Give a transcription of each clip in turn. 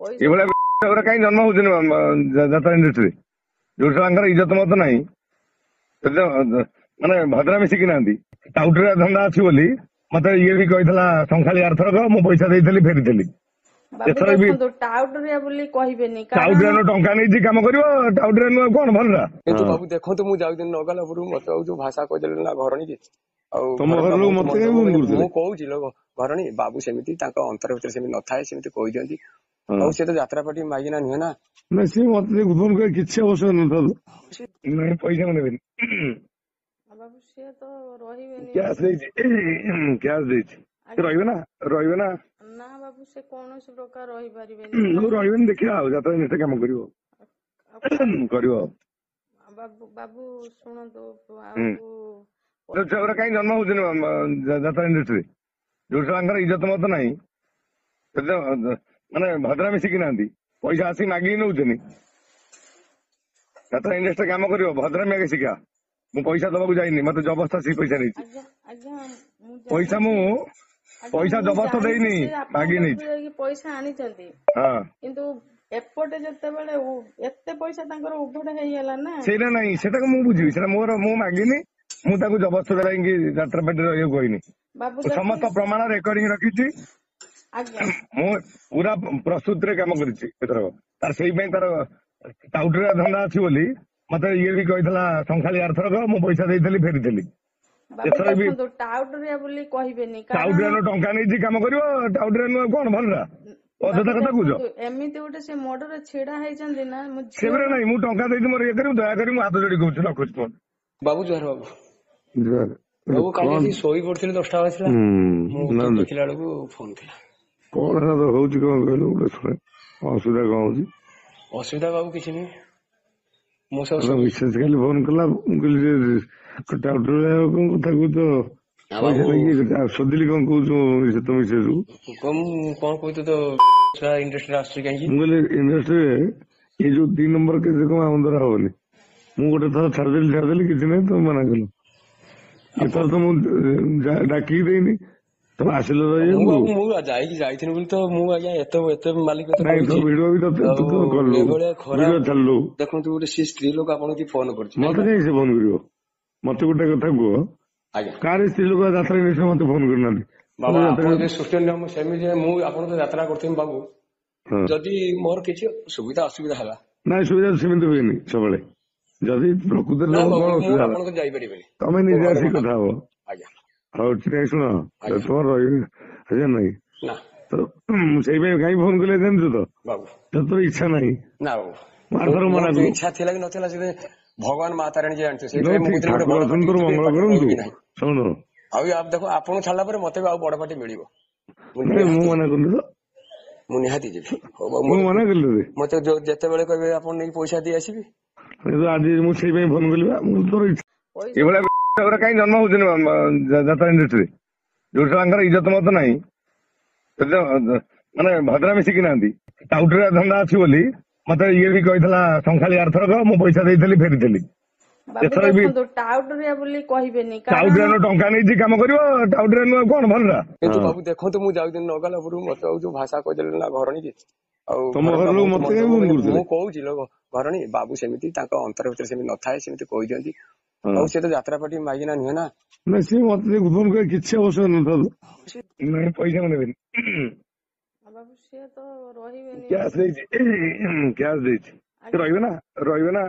ପଇସା ଏଭଳିଆ କାହିଁ ଜନ୍ମ ହଉଛନ୍ତି ଯାତ୍ରା ଇଣ୍ଡଷ୍ଟ୍ରିରେ ଯୋଉ ଛୁଆଙ୍କର ଇଜ୍ଜତ ମତ ନାହିଁ ମାନେ ଭଦ୍ରାମୀ ଶିଖିନାହାନ୍ତି ଟାଉଟରିଆ ଧନ୍ଦା ଅଛି ବୋଲି ମତେ ଇଏ ବି କହିଥିଲା ସଂଖାଳି ଆର୍ଥରକ ମୁଁ ପଇସା ଦେଇଥିଲି ଫେରିଥିଲି। ବାବୁ ଏଥର ବି ଦେଖନ୍ତୁ ଟାଉଟରିଆ ବୋଲି କହିବେନି ଟାଉଟରିଆ କାରଣ ଟଙ୍କା ନେଇଛି କାମ କରିବ ଟାଉଟରିଆ ନୁହଁ କଣ ଭଲଟା। କିନ୍ତୁ ବାବୁ ଦେଖନ୍ତୁ ମୁଁ ଯାଉଥିଲି ନଗାଲା ଉପରକୁ ମତେ ଆଉ ଯୋଉ ଭାଷା କହିଦେଲେ ନା ଘରଣୀ କି ଆଉ ତମ ଘରେ ଘର ପୁରା ଲୋକ ବହୁତ ମତେ ମନ କାଇଁ ଦୁଃଖ। ଫୋନ କରୁଥିଲେ? ମୁଁ କହୁଛି ଲୋ ଘରଣୀ ବାବୁ ସେମିତି ତାଙ୍କ ଅନ୍ତର ଭିତରେ ସେମିତି ନଥାଏ ସେମିତି କହିଦିଅନ୍ତି ହଁ। ଆଉ ସେ ତ ଯାତ୍ରା ପାଟି ମାଗିନା ନୁହେଁ ନା। ନା ସିଏ ମତେ ଫୋନ କରି କିଛି ଆବଶ୍ୟକ ନଥାନ୍ତୁ ନାଇଁ ପଇସା ମୁଁ ନେବିନି। ବାବୁ ସିଏ ତ ରହିବେନି କ୍ୟାସ୍ ଦେଇଛି କ୍ୟାସ୍ ଦେଇଛି ସେ ରହିବେ ନା ନା ବାବୁ ସେ କୌଣସି ପ୍ରକାର ରହିପାରିବେନି ରହିବେନି ଦେଖିବା ଆଉ ଯାତ୍ରା ନିଶ୍ଚୟ କାମ କରିବ କରିବ ବାବୁ ବାବୁ ଶୁଣନ୍ତୁ ହୁଁ। ଆଉ ଛୁଆ କାହିଁ ଜନ୍ମ ହଉଛନ୍ତି ଯାତ୍ରା ଇଣ୍ଡଷ୍ଟ୍ରିରେ ଯୋଉ ଛୁଆଙ୍କର ଇଜ୍ଜତ ମତ ନାହିଁ ମାନେ ଭଦ୍ରାମୀ ଶିଖିନାହାନ୍ତି ପଇସା ଆସିକି ମାଗିକି ନଉଛନ୍ତି ଯାତ୍ରା ଇଣ୍ଡଷ୍ଟ୍ରି କାମ କରିବ ଭଦ୍ରାମୀ ଆଗେ ଶିଖା। ମୁଁ ପଇସା ଦବାକୁ ଯାଇନି ମତେ ଜବରଦସ୍ତ ଆସିକି ପଇସା ନେଇଛି। ଆଜ୍ଞା ଆଜ୍ଞା ମୁଁ ପଇସା ଜାଣିଛି ମୁଁ ଆଜ୍ଞା ପଇସା ମୁଁ ଜବରଦସ୍ତ ଜାଣିଛି ଦେଇନି ସେ ମାଗି ଆପଣଙ୍କ ନେଇଛି। କତିରୁ ଯାଇକି ପଇସା ଆଣିଛନ୍ତି ହଁ କିନ୍ତୁ ଏପଟେ ଯେତେବେଳେ ଏତେ ପଇସା ତାଙ୍କର ଉଭଟ ହେଇଗଲା ନା ସେଇଟା ନାହିଁ ସେଟାକୁ ମୁଁ ବୁଝିବି ସେଟା ମୋର ମୁଁ ମାଗିନି ମୁଁ ତାକୁ ଜବରଦସ୍ତ ଯାଇକି ଯାତ୍ରା ପାଟିରେ ରହିବାକୁ କହିନି। ବାବୁ ସମସ୍ତ ଦେଖନ୍ତୁ ପ୍ରମାଣ ରେକର୍ଡିଂ ରଖିଛି ଆଜ୍ଞା ମୁଁ ପୁରା ପ୍ରସ୍ତୁତିରେ କାମ କରିଛି ଏଥର ତାର ସେଇ ପାଇଁ ତାର ଟାଉଟରିଆ ଧନ୍ଦା ଅଛି ବୋଲି ମତେ ଇଏ ବି କହିଥିଲା ସଂଖାଳି ଆର୍ଥରକ ମୁଁ ପଇସା ଦେଇଥିଲି ଫେରିଥିଲି। ବାବୁ ଏଥର ବି ଦେଖନ୍ତୁ ଟାଉଟରିଆ ବୋଲି କହିବେନି କାରଣ ଟାଉଟରିଆ ଟଙ୍କା ନେଇଛି କାମ କରିବ ଟାଉଟରିଆ ନୁହଁ କଣ ଭଲଟା ଅଯଥା ବାବୁ କଥା କହୁଛ। ଦେଖନ୍ତୁ ଏମିତି ଗୋଟେ ସେ ମୋଡରେ ଛିଡା ହେଇଛନ୍ତି ନା ମୋ ସେଗୁରା ଝିଅଟା ନାହିଁ ମୁଁ ଟଙ୍କା ଦେଇଛି ମୋର ଇଏ କରିବି ଦୟାକରି ମୁଁ ହାତ ଯୋଡି କହୁଛି ରଖୁଛି ଫୋନ। ବାବୁ ଜୁହାର ବାବୁ ଜୁହାର। ବାବୁ କାଲି କଣ ଆସି ଶୋଇ ପଡିଥିଲି 10ଟା ବାଜିଥିଲା ମୁଁ ଉଠି ଦେଖିଲା ବେଳକୁ ଫୋନ ଥିଲା। କଣ ହେଲା ହଉଛି କଣ କହିଲୁ ଗୋଟେ ଶୁଣେ ଅସୁବିଧା କଣ ହଉଛି? ଅସୁବିଧା ବାବୁ କିଛି ନାହିଁ ମୋ ସହ ବିଶେଷ ଖାଲି ଫୋନ କଲା ମୁଁ କହିଲି ଯେ ଟାଉଟରିଆ କଣ କଥା କହୁଛ ପଇସା ବାବୁ ନେଇକି ଶୋଧିଲି କଣ କହୁଛୁ ତ ମିଶେଷକୁ ମୁଁ କଣ କହୁଛୁ ତ ଇଣ୍ଡଷ୍ଟ୍ରି ଆସୁଛି କାହିଁକି ମୁଁ କହିଲି ଇଣ୍ଡଷ୍ଟ୍ରିରେ ଏଇ ଯୋଉ 2 ନମ୍ବର କେତେ କଣ ଆମ ଦ୍ୱାରା ହବନି। ମୁଁ ଗୋଟେ ଥର ଛାଡ଼ିଦେଲି କିଛି ନାହିଁ ତମେ ମନା କଲ ଏଥର ତ ମୁଁ ଡାକିକି ଦେଇନି ତମେ ଆସିଲ ମୁଁ ରହିବାକୁ। ବାବୁ ମୁଁ ଯାଇଥିଲି ବୋଲି ତ ମୁଁ ଆଜ୍ଞା ଏତେ ମାଲିକ ତ ନାଇଁ ତୋ କହିଛି ଭିଡିଓ ବି ତୁ ଆଉ ତ କଲୁ ଏଭଳିଆ ଖରାପ ଭିଡିଓ ଛାଡିଲୁ ଦେଖନ୍ତୁ ଗୋଟେ ସେ ସ୍ତ୍ରୀ ଲୋକ ଆପଣଙ୍କୁ ଫୋନ କରୁଛି ମତେ କାହିଁ ସେ ଫୋନ କରିବ? ମତେ ଗୋଟେ କଥା କୁହ ଆଜ୍ଞା କାହାର ସ୍ତ୍ରୀ ଲୋକ ଯାତ୍ରା ନିଶ୍ଚୟ ମତେ ଫୋନ କରିନାହାନ୍ତି। ବାବା ଆପଣ ଯେ ସୃଷ୍ଟି ନିୟମ ସେମିତି ମୁଁ ଆପଣ ତ ଯାତ୍ରା କରୁଥିଲି ବାବୁ ଯଦି ମୋର କିଛି ସୁବିଧା ଅସୁବିଧା ହେଲା ନାଇଁ ସୁବିଧା ସେମିତି ହୁଏନି ସବୁବେଳେ ଯଦି ପ୍ରକୃତରେ ନା ତମର ବାବୁ କଣ ମୁଁ ଅସୁବିଧା ହେଲା ଆପଣଙ୍କୁ ଯାଇପାରିବିନି ତମେ ମୋ ନିଜେ ଘରେ ଆସିକି ମନା କଥା କଲେ। ହବ। ଆଜ୍ଞା ହଉ ଠିକ ଅଛି ଶୁଣ ଆଜ୍ଞା ତମର ରହିବି ନାହିଁ ନା ତ ସେଇପାଇଁ କାହିଁ ଫୋନ କଲେ ଜାଣିଛୁ ତ ବାବୁ ତୋର ଇଚ୍ଛା ନାହିଁ ନା ବାବୁ ମୁଁ ଆରଥର ମନା ମୋର କଲୁ ଇଚ୍ଛା ଥିଲା କି ନଥିଲା ସେ ଭଗବାନ ମା ତାରିଣୀ ଯେ ଜାଣିଛୁ ଯୋଉ ସେଇଥିପାଇଁ ମୁଁ ଠିକ କହୁଥିଲି ଗୋଟେ ଠାକୁର ବଡ ଅଛନ୍ତି ପାଟିକି ତୋର ଯିବି ମଙ୍ଗଳ ପାଟିରେ କରନ୍ତୁ ରହିବି ନାହିଁ ଶୁଣୁ ଆଉ ଦେଖ ଆପଣଙ୍କୁ ଛାଡିଲା ପରେ ମତେ ବି ଆଉ ବଡ ପାଟି ମିଳିବ ମୁଁ ନାଇଁ ମୁଁ ନିହାତି ମନା ଯିବି କଲି ତ ମୁଁ ନିହାତି ଯିବି ହଉ ବାବୁ ମୁଁ ମନା କଲି ତତେ ମତେ ଯେତେବେଳେ କହିବେ ଆପଣ ନେଇକି ପଇସା ଦେଇ ଆସିବି ଆଜି ମୁଁ ସେଇ ପାଇଁ ଫୋନ କଲି ମୁଁ ତୋର ପଇସା ଏଇଭଳିଆ କାହିଁ ଜନ୍ମ ହଉଛନ୍ତି ଯାତ୍ରା ଇଣ୍ଡଷ୍ଟ୍ରିରେ ଯୋଉ ଛୁଆଙ୍କର ଇଜ୍ଜତ ମତ ନାହିଁ ମାନେ ଭଦ୍ରାମୀ ଶିଖିନାହାନ୍ତି ଟାଉଟରିଆ ଧନ୍ଦା ଅଛି ବୋଲି ମତେ ଇଏ ବି କହିଥିଲା ସଂଖାଳି ଆର୍ଥରକ ମୁଁ ପଇସା ଦେଇଥିଲି ଫେରିଥିଲି। ବାବୁ ଏଥର ବି ଦେଖନ୍ତୁ ଟାଉଟରିଆ ବୋଲି କହିବେନି କାରଣ ଟାଉଟରିଆ ଟଙ୍କା ନେଇଛି କାମ କରିବ ଟାଉଟରିଆ ନୁହଁ କଣ ଭଲଟା। କିନ୍ତୁ ବାବୁ ଦେଖନ୍ତୁ ମୁଁ ଯାଉଥିଲି ନଗାଲା ଉପରକୁ ମତେ ଆଉ ଯୋଉ ଭାଷା କହିଦେଲେ ନା ଘରଣୀ କି ଆଉ ତମ ଘରେ ଘର ପୁରା ଲୋକ ବହୁତ ମତେ ମନ କାହିଁ ଦୁଃଖ। ଫୋନ କରୁଥିଲେ? ମୁଁ କହୁଛି ଘରଣୀ ବାବୁ ସେମିତି ତାଙ୍କ ଅନ୍ତର ଭିତରେ ସେମିତି ନଥାଏ ସେମିତି କହିଦିଅନ୍ତି ହଁ ଆଉ ସେ ତ ଯାତ୍ରା ପାଟି ମାଗିନା ନୁହେଁ ନା। ନା ସିଏ ମତେ ଫୋନ କରି କିଛି ଆବଶ୍ୟକ ନଥାନ୍ତୁ ନାଇଁ ପଇସା ମୁଁ ନେବିନି। ବାବୁ ସିଏ ତ ରହିବେନି କ୍ୟାସ୍ ଦେଇଛି କ୍ୟାସ୍ ଦେଇଛି ସେ ରହିବେ ନା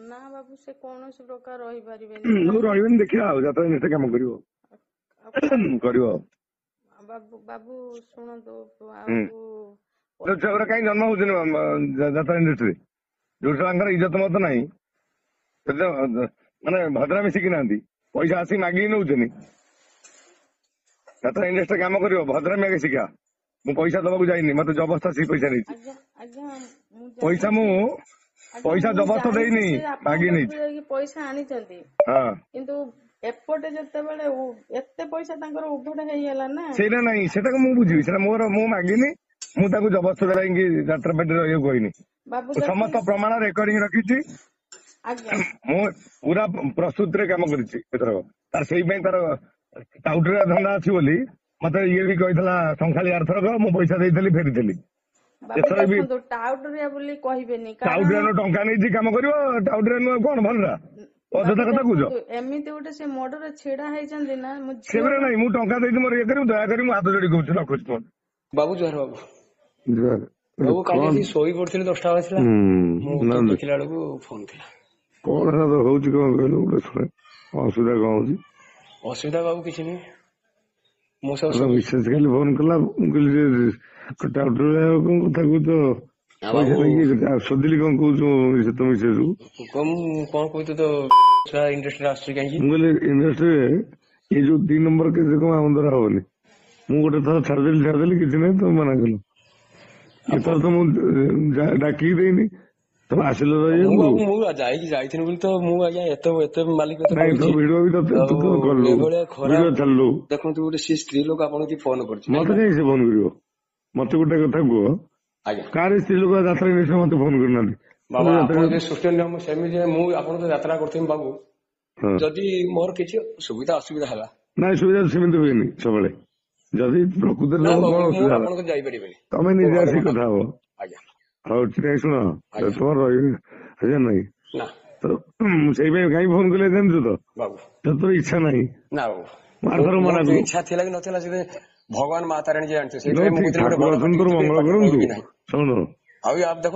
ନା ବାବୁ ସେ କୌଣସି ପ୍ରକାର ରହିପାରିବେନି ରହିବେନି ଦେଖିବା ଆଉ ଯାତ୍ରା ନିଶ୍ଚୟ କାମ କରିବ କରିବ ବାବୁ ବାବୁ ଶୁଣନ୍ତୁ ଛୁଆ କାହିଁ ଜନ୍ମ ହଉଛନ୍ତି ଯାତ୍ରା ଇଣ୍ଡଷ୍ଟ୍ରିରେ ଯୋଉ ଛୁଆଙ୍କର ଇଜ୍ଜତ ମତ ନାହିଁ ମାନେ ଭଦ୍ରାମୀ ଶିଖିନାହାନ୍ତି ପଇସା ଆସିକି ମାଗିକି ନଉଛନ୍ତି ଯାତ୍ରା ଇଣ୍ଡଷ୍ଟ୍ରି କାମ କରିବ ଭଦ୍ରାମୀ ଆଗେ ଶିଖା। ମୁଁ ପଇସା ଦବାକୁ ଯାଇନି ମତେ ଜବରଦସ୍ତ ଆସିକି ପଇସା ନେଇଛି। ଆଜ୍ଞା ମୁଁ ପଇସା ଜାଣିଛି ମୁଁ ପଇସା ମୁଁ ଜବରଦସ୍ତ ଜାଣିଛି ଦେଇନି ସେ ମାଗି ଆପଣଙ୍କ କତିରୁ ନେଇଛି। ଯାଇକି ପଇସା ଆଣିଛନ୍ତି ହଁ କିନ୍ତୁ ଏପଟେ ଯେତେବେଳେ ଏତେ ପଇସା ତାଙ୍କର ଉଭଟ ହେଇଗଲା ନା ସେଇଟା ନାହିଁ ସେଟାକୁ ମୁଁ ବୁଝିବି ସେଟା ମୋର ମୁଁ ମାଗିନି ମୁଁ ତାକୁ ଜବରଦସ୍ତ ଯାଇକି ଯାତ୍ରା ପାଟିରେ ରହିବାକୁ କହିନି। ବାବୁ ସମସ୍ତ ଦେଖନ୍ତୁ ପ୍ରମାଣ ରେକର୍ଡିଂ ରଖିଛି ଆଜ୍ଞା ମୁଁ ପୁରା ପ୍ରସ୍ତୁତିରେ କାମ କରିଛି ଏଥର ତାର ସେଇ ପାଇଁ ତାର ଟାଉଟରିଆ ଧନ୍ଦା ଅଛି ବୋଲି ମତେ ଇଏ ବି କହିଥିଲା ସଂଖାଳି ଆର୍ଥରକ ମୁଁ ପଇସା ଦେଇଥିଲି ଫେରିଥିଲି। ବାବୁ ଏଥର ବି ଦେଖନ୍ତୁ ଟାଉଟରିଆ ବୋଲି କହିବେନି, କାରଣ ଟାଉଟରିଆର ଟଙ୍କା ନେଇଛି କାମ କରିବ, ଟାଉଟରିଆ ନୁହଁ କଣ ଭଲଟା ଅଯଥା ବାବୁ କଥା କହୁଛ। ଦେଖନ୍ତୁ ଏମିତି ଗୋଟେ ସେ ମୋଡରେ ଛିଡା ହେଇଛନ୍ତି ନା, ମୋ ସେଗୁରା ଝିଅ ନାହିଁ, ମୁଁ ଟଙ୍କା ଦେଇଛି ମୋର ଇଏ କରିବୁ, ଦୟାକରି ମୁଁ ହାତ ଯୋଡି କହୁଛି, ରଖୁଛି ଫୋନ। ବାବୁ ଜୁହାର ବାବୁ। ଜୁହାର। ବାବୁ କାଲି କଣ ଆସି ଶୋଇ ପଡିଥିଲି 10ଟା ବାଜିଥିଲା, ମୁଁ ତ ନା ଦେଖିଲା ବେଳକୁ ଫୋନ ଥିଲା। କଣ ହେଲା ତ ହଉଛି କଣ କହିଲୁ ଗୋଟେ ଶୁଣେ, ଅସୁବିଧା କଣ ହଉଛି? ଅସୁବିଧା ବାବୁ କିଛି ନାହିଁ, ମୁଁ ସବୁ ବିଶେଷ କାଲି ଫୋନ କଲା, ମୁଁ କହିଲି ଯେ ଟାଉଟରିଆ କଣ କଥା କହୁଛ, ପଇସା ବାବୁ ନେଇକି ଶୋଧିଲି କଣ କହୁଛୁ ସେ ତ ମିଶେଛୁ। ମୁଁ କଣ କହୁଛୁ ତ ଇଣ୍ଡଷ୍ଟ୍ରି ଆସୁଛି କାହିଁକି? ମୁଁ କହିଲି ଇଣ୍ଡଷ୍ଟ୍ରିରେ ଏଇ ଯୋଉ 2 ନମ୍ବର କେସ୍ କଣ ଆମ ଦ୍ୱାରା ହବନି। ମୁଁ ଗୋଟେ ଥର ଛାଡିଦେଲି କିଛି ନାହିଁ, ତମେ ମନା କଲ। ଏଥର ତ ମୁଁ ଡାକିକି ଦେଇନି, ତମେ ଆସିଲ ମୁଁ ରହିବାକୁ। ବାବୁ ମୁଁ ଯାଇଥିଲି ବୋଲି ତ ମୁଁ ଆଜ୍ଞା ଏତେ ମାଲିକ ତ ନାଇଁ ତୋ କହିଛି। ଭିଡିଓ ବି ତୁ ତ କଲୁ, ଏଭଳିଆ ଖରାପ ଭିଡିଓ ଛାଡିଲୁ, ଦେଖନ୍ତୁ, ଗୋଟେ ସେ ସ୍ତ୍ରୀ ଲୋକ ଆପଣଙ୍କୁ ଫୋନ କରୁଛି ମତେ କାହିଁକି? କାହିଁ ସେ ଫୋନ କରିବ? ମତେ ଗୋଟେ କଥା କୁହ, ଆଜ୍ଞା କାହାର ସ୍ତ୍ରୀ ଲୋକ ଯାତ୍ରା ନିଶ୍ଚୟ ମତେ ଫୋନ କରିନାହାନ୍ତି। ବାବା, ମତେ ଆପଣ ଯାତ୍ରା ଯେ ସୃଷ୍ଟି ନିୟମ ସେମିତି, ମୁଁ ଆପଣଙ୍କ ଯାତ୍ରା କରୁଥିଲି ବାବୁ, ହଁ ଯଦି ମୋର କିଛି ସୁବିଧା ଅସୁବିଧା ହେଲା, ନାଇଁ ସୁବିଧା ସେମିତି ହୁଏନି ସବୁବେଳେ। ଯଦି ପ୍ରକୃତରେ ନା ତମର ବାବୁ କଣ ମୁଁ ଅସୁବିଧା ହେଲା ଆପଣଙ୍କ ଯାଇପାରିବିନି, ତମେ ମୋ ନିଜେ ଘରେ ଆସିକି ମନା କଥା କଲେ। ହବ। ଆଜ୍ଞା ହଉ ଠିକ ଅଛି, ଶୁଣ ଆଜ୍ଞା ତମର ରହିବେ ହଜାର ନାହିଁ ନା ତ ସେଇପାଇଁ କାହିଁ ଫୋନ କଲେ ଜାଣିଛୁ ତ? ବାବୁ, ତୋର ଇଚ୍ଛା ନାହିଁ, ନା ବାବୁ, ମୁଁ ଆରଥର ମନା ମୋର କଲୁ। ଇଚ୍ଛା ଥିଲା କି ନଥିଲା ସେ ଭଗବାନ ମା ତାରିଣୀ ଜାଣିଛୁ, ଯୋଉ ସେଇଥିପାଇଁ ମୁଁ ଠିକ କହୁଥିଲି ଗୋଟେ ଠାକୁର ବଡ ପାଟି ଅଛନ୍ତି ତୋର ଯିବି, ମଙ୍ଗଳ ପାଟିରେ କରନ୍ତୁ। ରହିବି କି ନାହିଁ। ଶୁଣ ଆଉ ଦେଖ